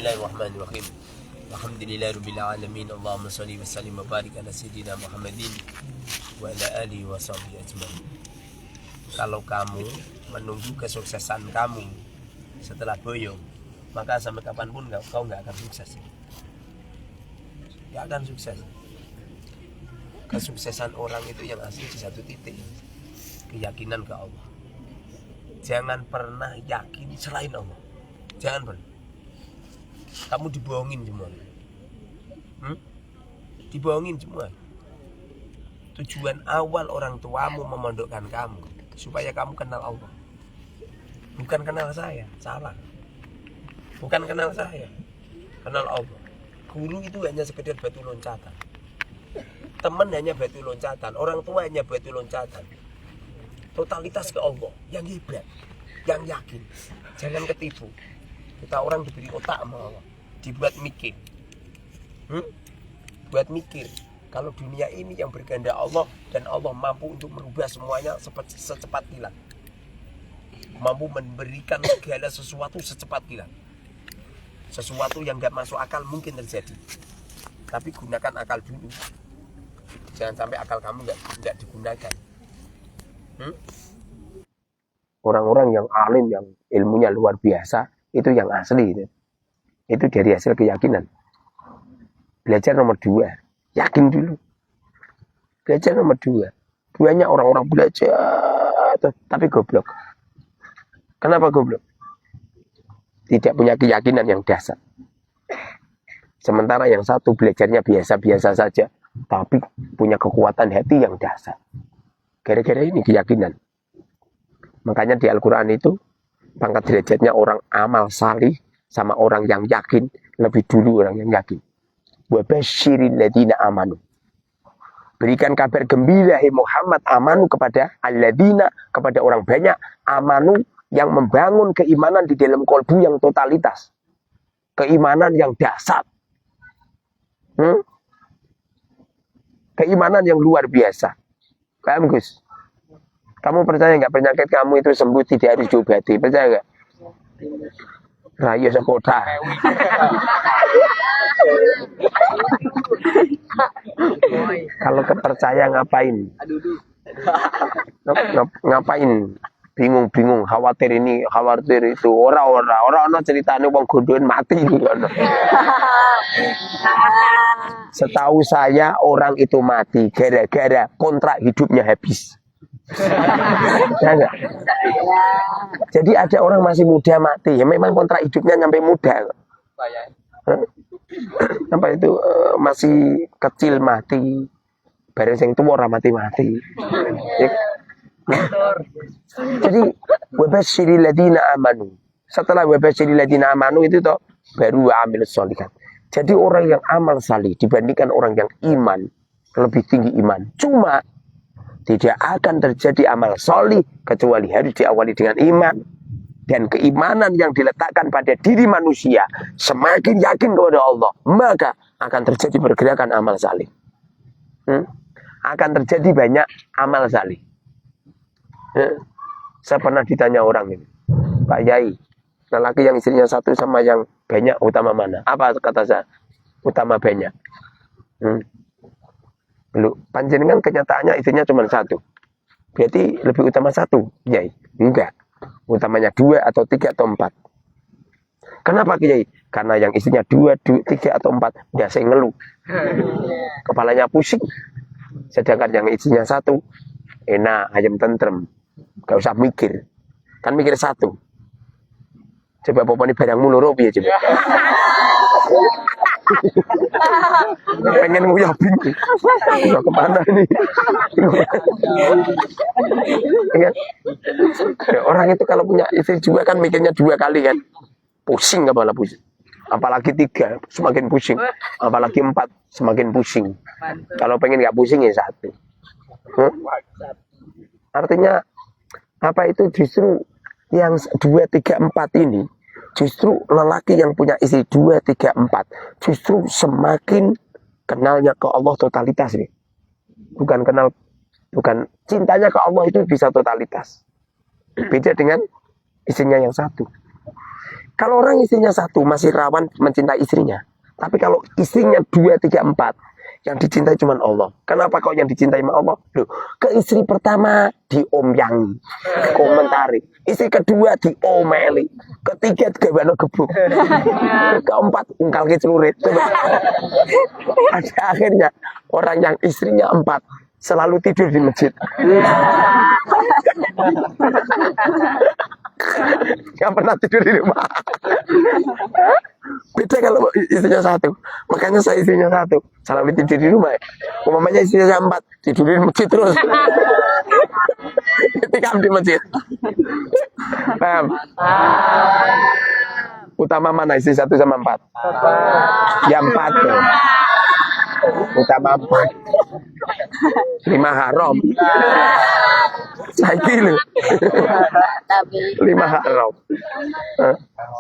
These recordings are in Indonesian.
Bismillahirrahmanirrahim. Alhamdulillahirabbil alamin. Allahumma shalli wa sallim wa barik ala sayyidina Muhammadin wa ala alihi wa sahbihi ajmain. Kalau kamu menunggu kesuksesan kamu setelah boyong, maka sampai kapanpun kau nggak akan sukses. Nggak akan sukses. Kesuksesan orang itu yang asli di satu titik, keyakinan ke Allah. Jangan pernah yakin selain Allah. Jangan pernah. Kamu dibohongin semua. Dibohongin semua. Tujuan awal orang tuamu memondokkan kamu supaya kamu kenal Allah. Bukan kenal saya, salah. Bukan kenal saya, kenal Allah. Guru itu hanya sekedar batu loncatan. Teman hanya batu loncatan. Orang tua hanya batu loncatan. Totalitas ke Allah yang hebat, yang yakin. Jangan ketipu. Kita orang diberi otak sama Allah, dibuat mikir. Buat mikir. Kalau dunia ini yang berkehendak Allah dan Allah mampu untuk merubah semuanya secepat kilat. Mampu memberikan segala sesuatu secepat kilat. Sesuatu yang gak masuk akal mungkin terjadi. Tapi gunakan akal dulu. Jangan sampai akal kamu gak digunakan. Orang-orang yang alim, yang ilmunya luar biasa, itu yang asli. Itu dari hasil keyakinan. Belajar nomor 2, yakin dulu. Belajar nomor 2. Banyak orang-orang belajar tapi goblok. Kenapa goblok? Tidak punya keyakinan yang dasar. Sementara yang satu belajarnya biasa-biasa saja, tapi punya kekuatan hati yang dasar. Gara-gara ini keyakinan. Makanya di Al-Quran itu pangkat derajatnya orang amal salih sama orang yang yakin lebih dulu orang yang yakin. Wa basyiril ladzina amanu. Berikan kabar gembira hai Muhammad amanu kepada alladzina, kepada orang banyak amanu yang membangun keimanan di dalam kolbu yang totalitas. Keimanan yang dasar. Keimanan yang luar biasa. Paham Gus? Kamu percaya nggak penyakit kamu itu sembuh tidak harus diobati? Percaya nggak? Rayo sekota. Kalau kepercaya ngapain? Ngapain? Bingung-bingung, khawatir ini, khawatir itu. Orang ceritanya wong gondoan mati. Setahu saya orang itu mati gara-gara kontrak hidupnya habis. Ya, jadi ada orang masih muda mati, ya memang kontrak hidupnya nyampe muda. Sampai itu masih kecil mati, bareng sing tua ora mati-mati. Ya. Jadi wabasyiril ladzina amanu. Setelah wabasyiril ladzina amanu itu toh baru amilus sholihat. Jadi orang yang amal salih dibandingkan orang yang iman lebih tinggi iman. Cuma tidak akan terjadi amal solih kecuali harus diawali dengan iman. Dan keimanan yang diletakkan pada diri manusia semakin yakin kepada Allah, maka akan terjadi pergerakan amal salih. Akan terjadi banyak amal salih. Saya pernah ditanya orang ini, Pak Yai, lelaki yang istrinya satu sama yang banyak utama mana? Apa kata saya? Utama banyak. Belum, panjenengan kenyataannya istrinya cuma satu. Berarti lebih utama satu, Kiai? Enggak. Utamanya 2 atau 3 atau 4. Kenapa Kiai? Karena yang istrinya 2, 3 atau 4 udah saya ngeluh. Kepalanya pusing. Sedangkan yang istrinya satu enak, ayam tentrem. Gak usah mikir. Kan mikir satu. Coba apa ini barangmu loro piye coba. Pengen nguyah bingung. Udah kemana nih? Ya. Orang itu kalau punya istri juga kan mikirnya 2 kali kan. Pusing kepala pusing. Apalagi 3 semakin pusing. Apalagi 4 semakin pusing. Kalau pengen gak pusing ya 1. Artinya apa itu justru yang 2, 3, 4 ini justru lelaki yang punya istri 2, 3, 4 justru semakin kenalnya ke Allah totalitas nih. Bukan cintanya ke Allah itu bisa totalitas. Beda dengan istrinya yang satu. Kalau orang istrinya satu masih rawan mencintai istrinya. Tapi kalau istrinya 2, 3, 4, yang dicintai cuma Allah. Kenapa kok yang dicintai sama Allah? Loh, ke istri pertama diomyangi, komentari. Istri kedua diomeli. Ketiga digawano gebuk. Keempat ungkal ke celurit. Pada akhirnya orang yang istrinya 4 selalu tidur di masjid. Gak pernah tidur di rumah. Beda kalau istrinya 1. Makanya saya istrinya 1 selalu tidur di rumah. Umpamanya istrinya 4 tidur di masjid terus. Ketika di masjid. Paham? Utama mana istri 1 sama 4? Yang 4 tuh. Utama 4. 5 haram. Saya kira 5 haram.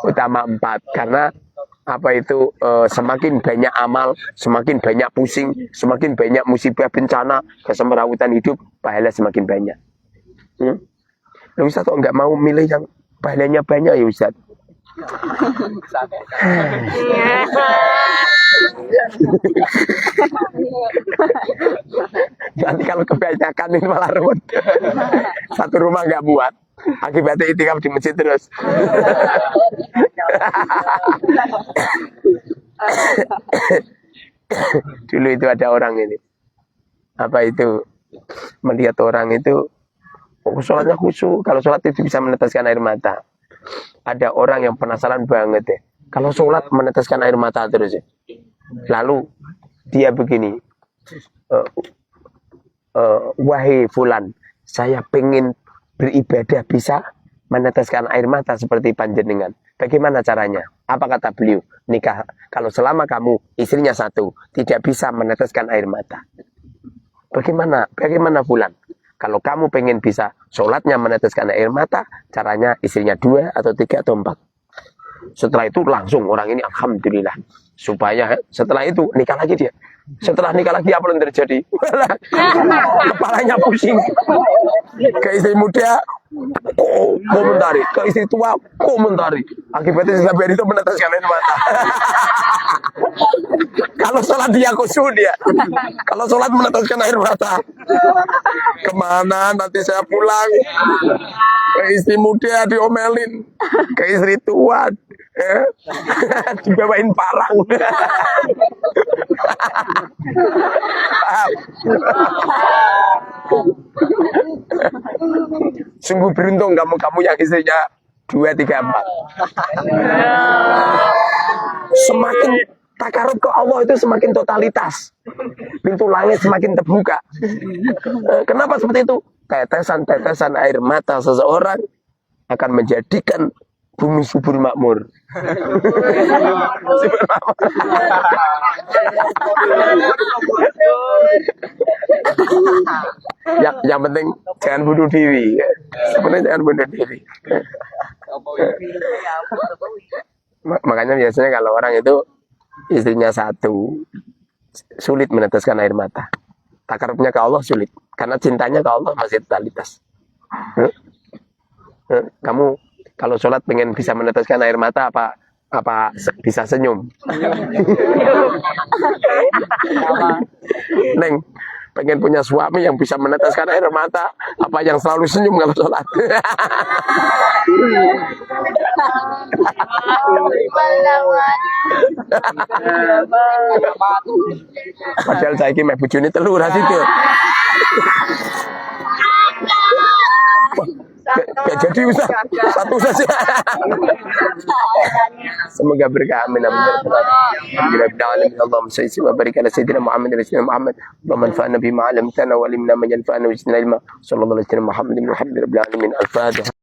Utama 4 karena apa itu semakin banyak amal, semakin banyak pusing, semakin banyak musibah bencana, kesemrawutan hidup, pahala semakin banyak. Loh, Ustaz kok nggak mau milih yang pahalanya banyak ya Ustaz? Nanti kalau kebanyakan ini malah ruwet. Satu rumah nggak buat. Akibatnya itikaf di masjid terus. Dulu itu ada orang ini. Apa itu? Melihat orang itu sholatnya khusyuk. Kalau sholat itu bisa meneteskan air mata. Ada orang yang penasaran banget deh. Kalau sholat meneteskan air mata terus ya. Lalu dia begini. Wahai fulan, saya pengen beribadah bisa meneteskan air mata seperti panjenengan. Bagaimana caranya? Apa kata beliau? Nikah. Kalau selama kamu istrinya 1 tidak bisa meneteskan air mata. Bagaimana fulan? Kalau kamu pengen bisa sholatnya meneteskan air mata, caranya istrinya 2 atau 3 atau 4. Setelah itu langsung orang ini alhamdulillah. Supaya setelah itu nikah lagi dia. Setelah nikah lagi apa yang terjadi? Kepalanya pusing. Ke istri muda komentari, ke istri tua komentari. Akibatnya sampai itu meneteskan air mata. Kalau sholat dia khusyuk dia. Kalau sholat meneteskan air mata. Kemana nanti saya pulang? Ke istri muda diomelin, ke istri tua dibawain parang. Sungguh beruntung kamu yang istrinya 2, 3, 4. Semakin takarub ke Allah itu semakin totalitas. Pintu langit semakin terbuka. Kenapa seperti itu? Tetesan-tetesan air mata seseorang akan menjadikan bumi subur makmur. yang penting jangan bunuh diri. Sebenarnya jangan bunuh diri. Makanya biasanya kalau orang itu istrinya 1 sulit meneteskan air mata. Takarubnya ke Allah sulit karena cintanya ke Allah masih totalitas. Kamu kalau sholat pengen bisa meneteskan air mata apa bisa senyum? Neng pengen punya suami yang bisa meneteskan air mata apa yang selalu senyum kalau sholat? Padahal saya ini bojone 3 ra situ. Gak jadi Ustaz, 1 saja. Semoga berkah. Amin. Allahumma salli wa barik ala sayyidina Muhammad wa sayyidina Muhammad wa manfa'na bima 'allamtana wa 'allimna ma yanfa'una wa zidna ilma. Sallallahu alaihi wa sallam Muhammadin wa rabbil alamin. Al-Fatihah.